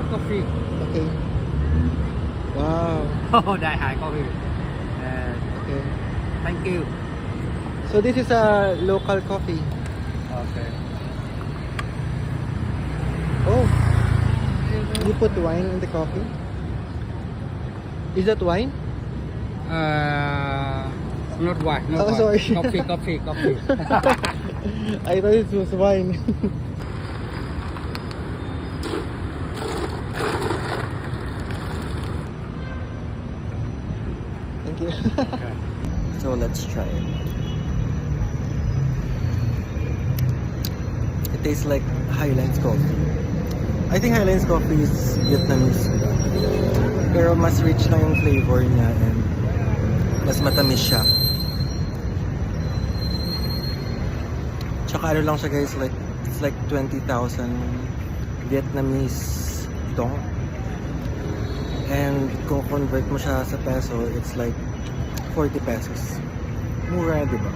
coffee. Okay. Wow. Oh, Đại Hải coffee. Okay. Thank you. So this is a local coffee. Okay. Oh. You put wine in the coffee? Is that wine? Not wine. Not Oh, wine. sorry. Coffee. I thought it was wine. Thank you. Okay. So let's try it. It tastes like Highlands coffee. I think Highlands coffee is Vietnamese. Pero mas rich na yung flavor niya and mas matamis siya. Tsaka ano lang siya guys, like it's like 20,000 Vietnamese dong. And kung convert mo siya sa peso, it's like 40 pesos. Mura, di ba?